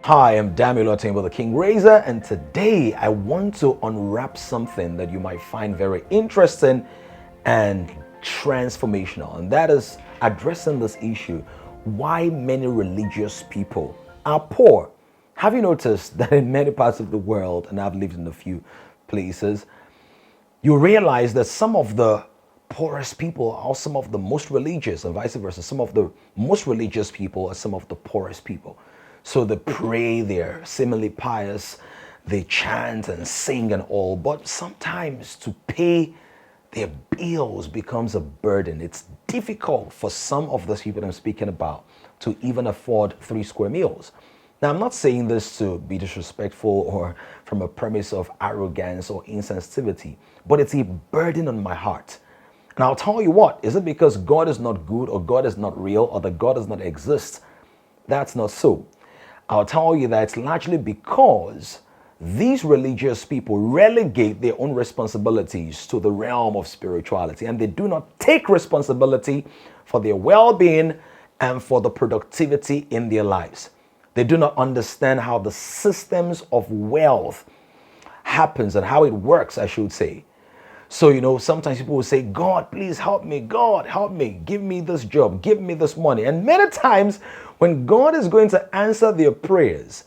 Hi, I'm Damilola Oluwatoyinbo, the King Raiser, and today I want to unwrap something that you might find very interesting and transformational, and that is addressing this issue: why many religious people are poor. Have you noticed that in many parts of the world, and I've lived in a few places, you realize that some of the poorest people are some of the most religious, and vice versa. Some of the most religious people are some of the poorest people. So they pray, they're seemingly pious, they chant and sing and all, but sometimes to pay their bills becomes a burden. It's difficult for some of those people I'm speaking about to even afford 3 square meals. Now, I'm not saying this to be disrespectful or from a premise of arrogance or insensitivity, but it's a burden on my heart. And I'll tell you what, is it because God is not good or God is not real or that God does not exist? That's not so. I'll tell you that it's largely because these religious people relegate their own responsibilities to the realm of spirituality, and they do not take responsibility for their well-being and for the productivity in their lives. They do not understand how the systems of wealth happens and how it works, I should say. So, sometimes people will say, God, please help me. God, help me. Give me this job. Give me this money. And many times when God is going to answer their prayers,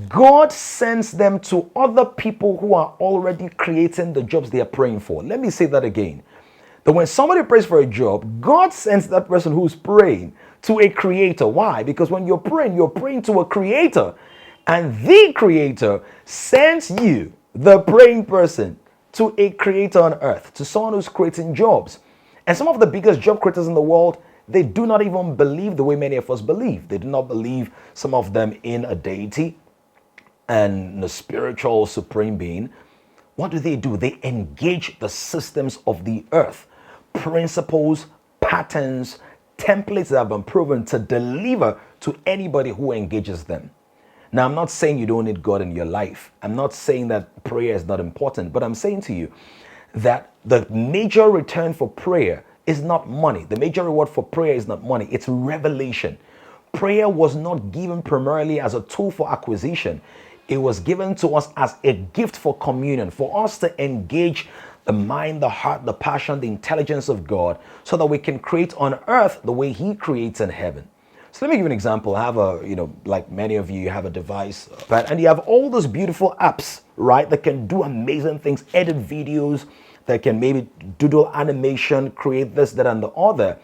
God sends them to other people who are already creating the jobs they are praying for. Let me say that again. That when somebody prays for a job, God sends that person who's praying to a creator. Why? Because when you're praying to a creator, and the creator sends you, the praying person, to a creator on earth, to someone who's creating jobs. And some of the biggest job creators in the world, they do not even believe the way many of us believe. They do not believe, some of them, in a deity and a spiritual supreme being. What do? They engage the systems of the earth, principles, patterns, templates that have been proven to deliver to anybody who engages them. Now, I'm not saying you don't need God in your life. I'm not saying that prayer is not important, but I'm saying to you that the major return for prayer is not money. The major reward for prayer is not money. It's revelation. Prayer was not given primarily as a tool for acquisition. It was given to us as a gift for communion, for us to engage the mind, the heart, the passion, the intelligence of God, so that we can create on earth the way He creates in heaven. So let me give you an example. I have like many of you have a device, right? And you have all those beautiful apps, right? That can do amazing things, edit videos, that can maybe doodle animation, create this, that, and the other.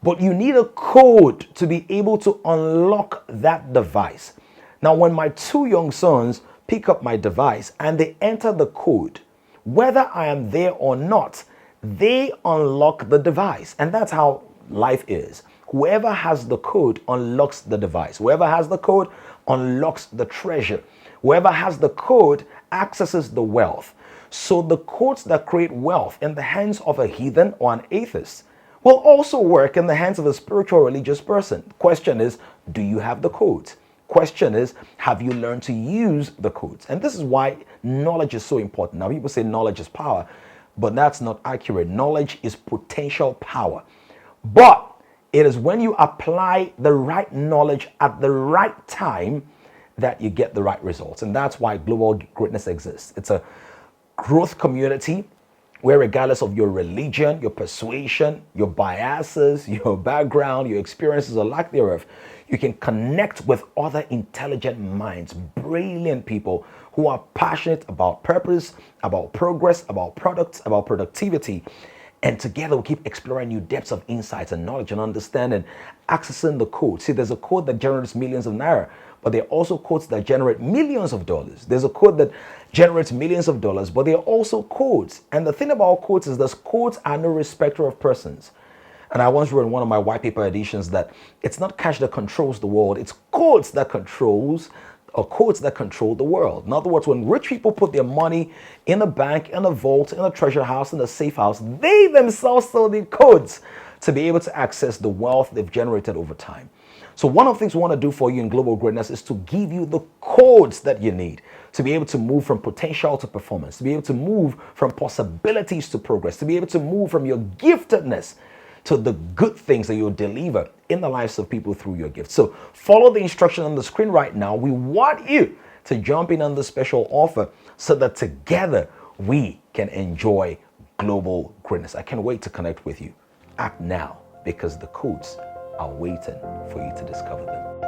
But you need a code to be able to unlock that device. Now, when my 2 young sons pick up my device and they enter the code, whether I am there or not, they unlock the device. And that's how life is. Whoever has the code unlocks the device. Whoever has the code unlocks the treasure. Whoever has the code accesses the wealth. So the codes that create wealth in the hands of a heathen or an atheist will also work in the hands of a spiritual religious person. Question is, do you have the codes? Question is, have you learned to use the codes? And this is why knowledge is so important. Now, people say knowledge is power, but that's not accurate. Knowledge is potential power. But it is when you apply the right knowledge at the right time that you get the right results. And that's why global greatness exists. It's a growth community where, regardless of your religion, your persuasion, your biases, your background, your experiences or lack thereof, you can connect with other intelligent minds, brilliant people who are passionate about purpose, about progress, about products, about productivity. And together we keep exploring new depths of insights and knowledge and understanding, accessing the code. See, there's a code that generates millions of naira, but there are also codes that generate millions of dollars. There's a code that generates millions of dollars, but there are also codes. And the thing about codes is that codes are no respecter of persons. And I once wrote in one of my white paper editions that it's not cash that controls the world, it's codes that controls the world. In other words, when rich people put their money in a bank, in a vault, in a treasure house, in a safe house, they themselves still need codes to be able to access the wealth they've generated over time. So one of the things we want to do for you in Global Greatness is to give you the codes that you need to be able to move from potential to performance, to be able to move from possibilities to progress, to be able to move from your giftedness to the good things that you'll deliver in the lives of people through your gift. So follow the instruction on the screen right now. We want you to jump in on the special offer so that together we can enjoy global greatness. I can't wait to connect with you. Act now, because the codes are waiting for you to discover them.